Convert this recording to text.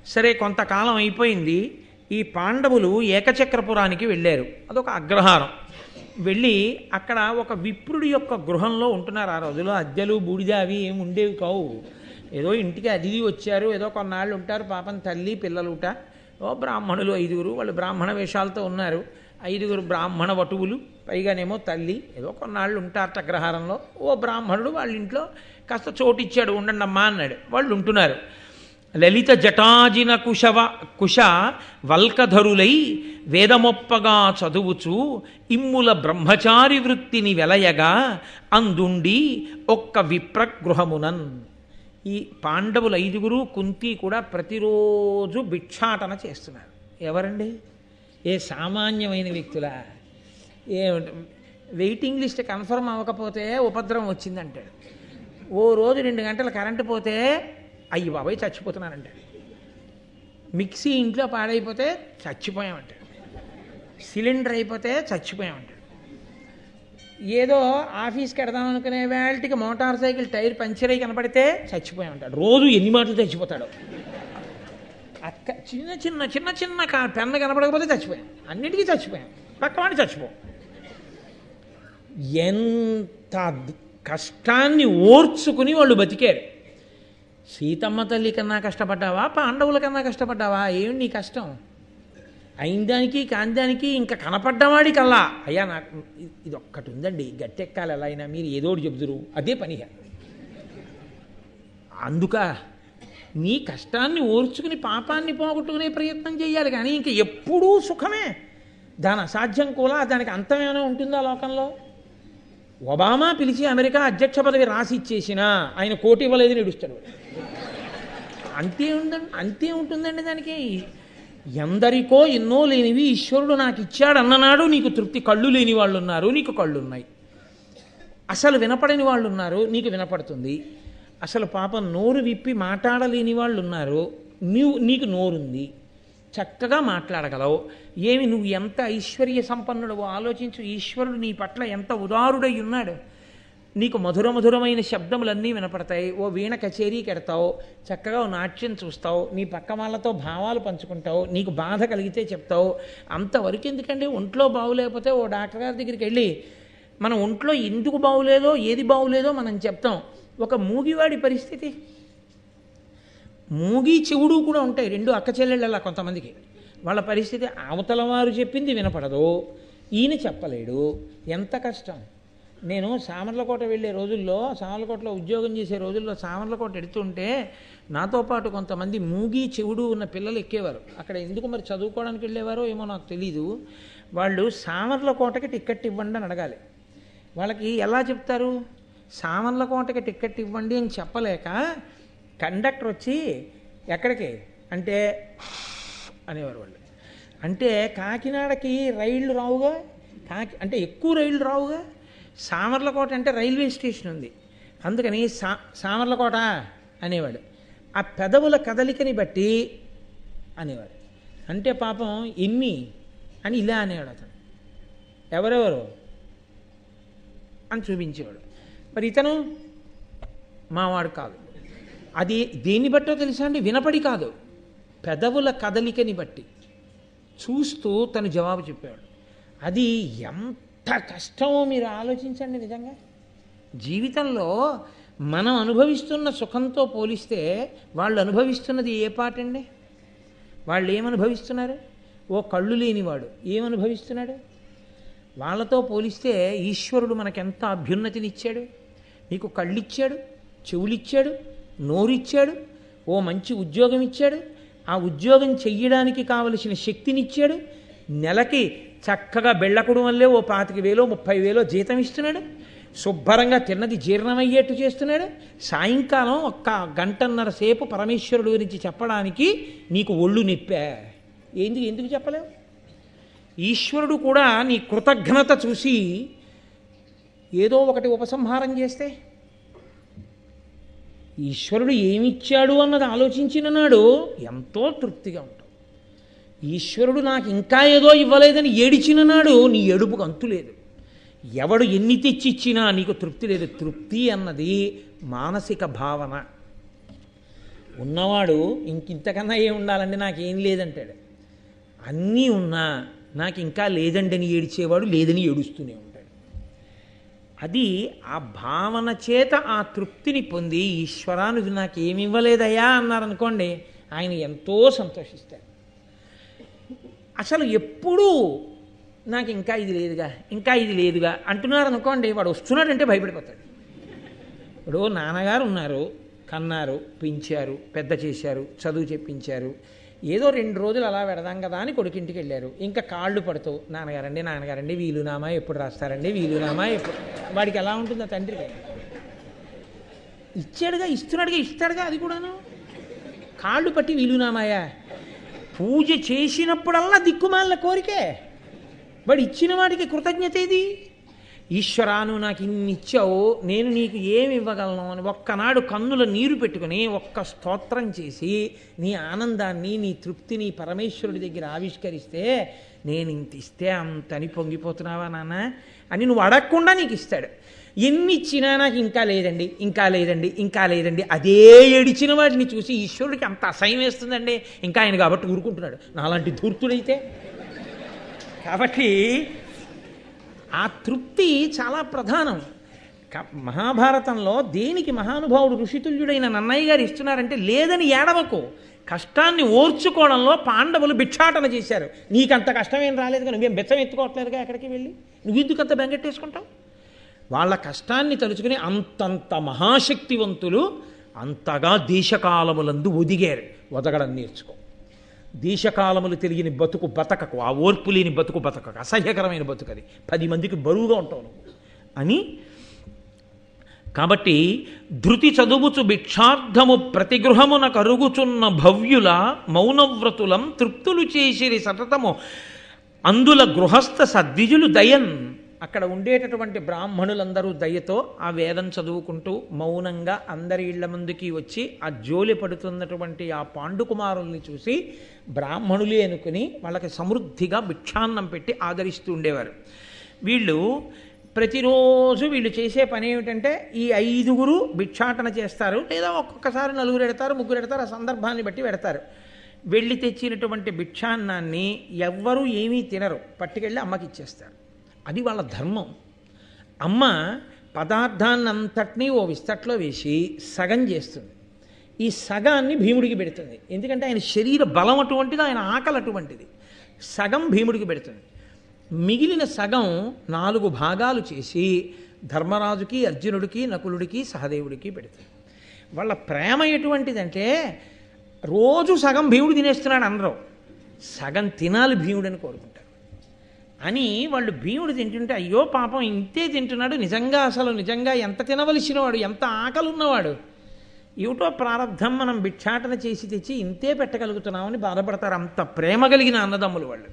సరే కొంతకాలం అయిపోయింది. ఈ పాండవులు ఏకచక్రపురానికి వెళ్ళారు. అదొక అగ్రహారం. వెళ్ళి అక్కడ ఒక విప్రుడి యొక్క గృహంలో ఉంటున్నారు. ఆ రోజుల్లో అద్దెలు బూడిద అవి ఏమి ఉండేవి కావు. ఏదో ఇంటికి అతిథి వచ్చారు, ఏదో కొన్నాళ్ళు ఉంటారు, పాపం తల్లి పిల్లలుట. ఓ బ్రాహ్మణులు 5 వాళ్ళు బ్రాహ్మణ వేషాలతో ఉన్నారు. 5 బ్రాహ్మణ వటువులు, పైగానేమో తల్లి, ఏదో కొన్నాళ్ళు ఉంటారట అగ్రహారంలో. ఓ బ్రాహ్మణుడు వాళ్ళ ఇంట్లో కాస్త చోటిచ్చాడు, ఉండండి అమ్మా అన్నాడు. వాళ్ళు ఉంటున్నారు. లలిత జటాజిన కుశ వల్కధరులై వేదమొప్పగా చదువుచు ఇమ్ముల బ్రహ్మచారి వృత్తిని వెలయగా అందుండి ఒక్క విప్రగృహమునన్. ఈ పాండవులు 5 కుంతి కూడా ప్రతిరోజు భిక్షాటన చేస్తున్నారు. ఎవరండి? ఏ సామాన్యమైన వ్యక్తులా? ఏ వెయిటింగ్ లిస్ట్ కన్ఫర్మ్ అవ్వకపోతే ఉపద్రవం వచ్చిందంటాడు. ఓ రోజు 2 గంటలు కరెంటు పోతే అయ్యి బాబాయ్ చచ్చిపోతున్నానంటాడు. మిక్సీ ఇంట్లో పాడైపోతే చచ్చిపోయామంటాడు. సిలిండర్ అయిపోతే చచ్చిపోయామంటాడు. ఏదో ఆఫీస్కి వెడదాం అనుకునే వేళకి మోటార్ సైకిల్ టైర్ పంచర్ అయి కనపడితే చచ్చిపోయామంటాడు. రోజు ఎన్ని మాటలు చచ్చిపోతాడు. చిన్న చిన్న చిన్న చిన్న పెన్ను కనపడకపోతే చచ్చిపోయాం. అన్నిటికీ చచ్చిపోయాం. పక్కవాడిని చచ్చిపోయాం. ఎంత కష్టాన్ని ఓర్చుకుని వాళ్ళు బతికారు. సీతమ్మ తల్లి కన్నా కష్టపడ్డావా, పాండవుల కన్నా కష్టపడ్డావా? ఏమి నీ కష్టం? అయిన దానికి కాని దానికి ఇంకా కనపడ్డవాడికల్లా అయ్యా నాకు ఇది ఒక్కటి ఉందండి, గట్టెక్కాలి ఎలా అయినా, మీరు ఏదోటి చెబుతురు, అదే పనిగా. అందుక నీ కష్టాన్ని ఓర్చుకుని పాపాన్ని పోగొట్టుకునే ప్రయత్నం చేయాలి. కానీ ఇంక ఎప్పుడూ సుఖమే. దాని అసాధ్యం కూడా, దానికి అంతమేమైనా ఉంటుందా లోకంలో? ఒబామా పిలిచి అమెరికా అధ్యక్ష పదవి రాసి ఇచ్చేసినా ఆయన కోటి ఇవ్వలేదని ఏడుస్తాడు. అంతే ఉంటుందండి దానికి. ఎందరికో ఎన్నో లేనివి ఈశ్వరుడు నాకు ఇచ్చాడు అన్ననాడు నీకు తృప్తి. కళ్ళు లేని వాళ్ళు ఉన్నారు, నీకు కళ్ళు ఉన్నాయి. అసలు వినపడని వాళ్ళు ఉన్నారు, నీకు వినపడుతుంది. అసలు పాపం నోరు విప్పి మాట్లాడలేని వాళ్ళు ఉన్నారు, నీకు నోరుంది, చక్కగా మాట్లాడగలవు. ఏమి నువ్వు ఎంత ఐశ్వర్య సంపన్నుడవో ఆలోచించు. ఈశ్వరుడు నీ పట్ల ఎంత ఉదారుడై ఉన్నాడు. నీకు మధురమైన శబ్దములన్నీ వినపడతాయి. ఓ వీణ కచేరీకి ఎడతావు, చక్కగా నాట్యం చూస్తావు, నీ పక్క వాళ్ళతో భావాలు పంచుకుంటావు, నీకు బాధ కలిగితే చెప్తావు. అంతవరకు ఎందుకండి? ఒంట్లో బాగులేకపోతే ఓ డాక్టర్ గారి దగ్గరికి వెళ్ళి మన ఒంట్లో ఎందుకు బాగులేదో ఏది బాగులేదో మనం చెప్తాం. ఒక మూగివాడి పరిస్థితి, మూగి చెవుడు కూడా ఉంటాయి, 2 అక్క చెల్లెళ్ళలా కొంతమందికి. వాళ్ళ పరిస్థితి అవతల వారు చెప్పింది వినపడదు, ఈయన చెప్పలేడు. ఎంత కష్టం. నేను సామర్లకోట వెళ్ళే రోజుల్లో, సామర్లకోటలో ఉద్యోగం చేసే రోజుల్లో సామర్లకోట ఎడుతుంటే నాతో పాటు కొంతమంది మూగి చెవుడు ఉన్న పిల్లలు ఎక్కేవారు. అక్కడ ఎందుకు మరి చదువుకోవడానికి వెళ్ళేవారో ఏమో నాకు తెలీదు. వాళ్ళు సామర్లకోటకి టికెట్ ఇవ్వండి అని అడగాలి. వాళ్ళకి ఎలా చెప్తారు? సామర్లకోటకి టికెట్ ఇవ్వండి అని చెప్పలేక కండక్టర్ వచ్చి ఎక్కడికి అంటే అనేవారు వాళ్ళు. అంటే కాకినాడకి రైళ్ళు రావుగా, అంటే ఎక్కువ రైళ్ళు రావుగా. సామర్లకోట అంటే రైల్వే స్టేషన్ ఉంది, అందుకని సామర్లకోట అనేవాడు. ఆ పెదవుల కదలికని బట్టి అనేవాడు. అంటే పాపం ఎన్ని అని ఇలా అనేవాడు అతను. ఎవరెవరు అని చూపించేవాడు. మరి ఇతను మావాడు కాదు. అది దేన్ని బట్టో తెలుసా అండి? వినపడి కాదు, పెదవుల కదలికని బట్టి చూస్తూ తను జవాబు చెప్పాడు. అది ఎంత కష్టమో మీరు ఆలోచించండి. నిజంగా జీవితంలో మనం అనుభవిస్తున్న సుఖంతో పోలిస్తే వాళ్ళు అనుభవిస్తున్నది ఏ పాటండి? వాళ్ళు ఏమనుభవిస్తున్నారు? ఓ కళ్ళు లేనివాడు ఏమనుభవిస్తున్నాడు? వాళ్ళతో పోలిస్తే ఈశ్వరుడు మనకెంత అభ్యున్నతినిచ్చాడు. నీకు కళ్ళిచ్చాడు, చెవులిచ్చాడు, నోరిచ్చాడు, ఓ మంచి ఉద్యోగం ఇచ్చాడు, ఆ ఉద్యోగం చెయ్యడానికి కావలసిన శక్తినిచ్చాడు, నెలకి చక్కగా బెళ్ళకుడు వల్లే ఓ 25,000 30,000 జీతం ఇస్తున్నాడు, శుభ్రంగా తిన్నది జీర్ణమయ్యేట్టు చేస్తున్నాడు. సాయంకాలం 1 గంటన్నర సేపు పరమేశ్వరుడు గురించి చెప్పడానికి నీకు ఒళ్ళు నిప్పా. ఎందుకు చెప్పలేవు? ఈశ్వరుడు కూడా నీ కృతజ్ఞత చూసి ఏదో ఒకటి ఉపసంహారం చేస్తే, ఈశ్వరుడు ఏమిచ్చాడు అన్నది ఆలోచించిన నాడు ఎంతో తృప్తిగా ఉంటావు. ఈశ్వరుడు నాకు ఇంకా ఏదో ఇవ్వలేదని ఏడిచిన నాడు నీ ఏడుపుకు అంతులేదు. ఎవడు ఎన్ని తెచ్చిచ్చినా నీకు తృప్తి లేదు. తృప్తి అన్నది మానసిక భావన. ఉన్నవాడు ఇంతకన్నా ఏం ఉండాలండి, నాకేం లేదంటాడు. అన్నీ ఉన్నా నాకు ఇంకా లేదండి అని ఏడిచేవాడు లేదని ఏడుస్తూనే ఉంటాడు. అది ఆ భావన చేత ఆ తృప్తిని పొంది ఈశ్వరా నువ్వు నాకేమి ఇవ్వలేదయ్యా అన్నారనుకోండి, ఆయన ఎంతో సంతోషిస్తాడు. అసలు ఎప్పుడూ నాకు ఇంకా ఇది లేదుగా ఇంకా ఇది లేదుగా అంటున్నారనుకోండి, వాడు వస్తున్నాడంటే భయపడిపోతాడు. ఇప్పుడు నాన్నగారు ఉన్నారు, కన్నారు, పెంచారు, పెద్ద చేశారు, చదువు చెప్పించారు, ఏదో 2 రోజులు అలా పెడదాం కదా అని కొడుకింటికి వెళ్ళారు. ఇంకా కాళ్ళు పడుతూ నాన్నగారండి వీలునామా ఎప్పుడు రాస్తారండి, వీలునామా ఎప్పుడు. వాడికి ఎలా ఉంటుంది ఆ తండ్రికి? ఇస్తాడుగా అది కూడాను. కాళ్ళు పట్టి వీలునామాయా? పూజ చేసినప్పుడల్లా దిక్కుమాలిన కోరికే. వాడు ఇచ్చిన వాడికి కృతజ్ఞత ఏది? ఈశ్వరా నువ్వు నాకు ఇన్ని ఇచ్చావు, నేను నీకు ఏమి ఇవ్వగలను అని ఒక్కనాడు కన్నుల నీరు పెట్టుకుని ఒక్క స్తోత్రం చేసి నీ ఆనందాన్ని నీ తృప్తిని పరమేశ్వరుడి దగ్గర ఆవిష్కరిస్తే, నేను ఇంత ఇస్తే అంతని పొంగిపోతున్నావా నాన్న అని నువ్వు అడగకుండా నీకు ఇస్తాడు. ఎన్ని ఇచ్చినా నాకు ఇంకా లేదండి అదే ఏడిచిన వాడిని చూసి ఈశ్వరుడికి అంత అసహ్యం వేస్తుందండి. ఇంకా ఆయన కాబట్టి ఊరుకుంటున్నాడు, నాలాంటి ధూర్తుడైతే. కాబట్టి ఆ తృప్తి చాలా ప్రధానం. మహాభారతంలో దేనికి మహానుభావుడు ఋషితుల్యుడైన నన్నయ్య గారు ఇస్తున్నారంటే, లేదని ఏడవకు, కష్టాన్ని ఓర్చుకోవడంలో పాండవులు భిక్షాటన చేశారు. నీకంత కష్టమేం రాలేదుగా, నువ్వేం బెచ్చం ఎత్తుకోవట్లేదుగా, ఎక్కడికి వెళ్ళి నువ్వు ఎందుకంత బెంగెట్టేసుకుంటావు? వాళ్ళ కష్టాన్ని తలుచుకుని అంతంత మహాశక్తివంతులు అంతగా దేశకాలములందు ఒదిగారు. ఒదగడం నేర్చుకో. దేశకాలములు తెలియని బతుకు బతకకు, ఆ ఓర్పు లేని బతుకు బతకకు, అసహ్యకరమైన బతుకు అది, 10 మందికి బరువుగా ఉంటావు నువ్వు అని. కాబట్టి ధృతి చదువుచు భిక్షార్థము ప్రతిగృహమున కరుగుచున్న భవ్యుల మౌనవ్రతులం తృప్తులు చేసిరి సతతము అందుల గృహస్థ సద్విజులు దయన్. అక్కడ ఉండేటటువంటి బ్రాహ్మణులందరూ దయతో ఆ వేదం చదువుకుంటూ మౌనంగా అందరి ఇళ్ల ముందుకి వచ్చి ఆ జోలి పడుతున్నటువంటి ఆ పాండుకుమారుల్ని చూసి బ్రాహ్మణులే అనుకుని వాళ్ళకి సమృద్ధిగా భిక్షాన్నం పెట్టి ఆదరిస్తూ ఉండేవారు. వీళ్ళు ప్రతిరోజు వీళ్ళు చేసే పని ఏమిటంటే, ఈ 5గురు భిక్షాటన చేస్తారు, లేదా ఒక్కొక్కసారి 4 ఎడతారు, 3 ఎడతారు, ఆ సందర్భాన్ని బట్టి పెడతారు. వెళ్ళి తెచ్చినటువంటి భిక్షాన్నాన్ని ఎవ్వరూ ఏమీ తినరు, పట్టుకెళ్ళి అమ్మకి ఇచ్చేస్తారు. అది వాళ్ళ ధర్మం. అమ్మ పదార్థాన్నంతటినీ ఓ విస్తట్లో వేసి సగం చేస్తుంది. ఈ సగాన్ని భీముడికి పెడుతుంది. ఎందుకంటే ఆయన శరీర బలం అటువంటిది, ఆయన ఆకలి అటువంటిది. సగం భీముడికి పెడుతుంది. మిగిలిన సగం 4 భాగాలు చేసి ధర్మరాజుకి, అర్జునుడికి, నకులుడికి, సహదేవుడికి పెడుతుంది. వాళ్ళ ప్రేమ ఎటువంటిదంటే, రోజు సగం భీముడు తినేస్తున్నాడు అనరు, సగం తినాలి భీముడని కోరుకుంటారు. అని వాళ్ళు భీముడు తింటుంటే, అయ్యో పాపం ఇంతే తింటున్నాడు, నిజంగా ఎంత తినవలసిన వాడు, ఎంత ఆకలి ఉన్నవాడు, ఏమిటో ప్రారంధం మనం భిక్షాటన చేసి తెచ్చి ఇంతే పెట్టగలుగుతున్నామని బాధపడతారు. అంత ప్రేమ కలిగిన అన్నదమ్ములు వాళ్ళు.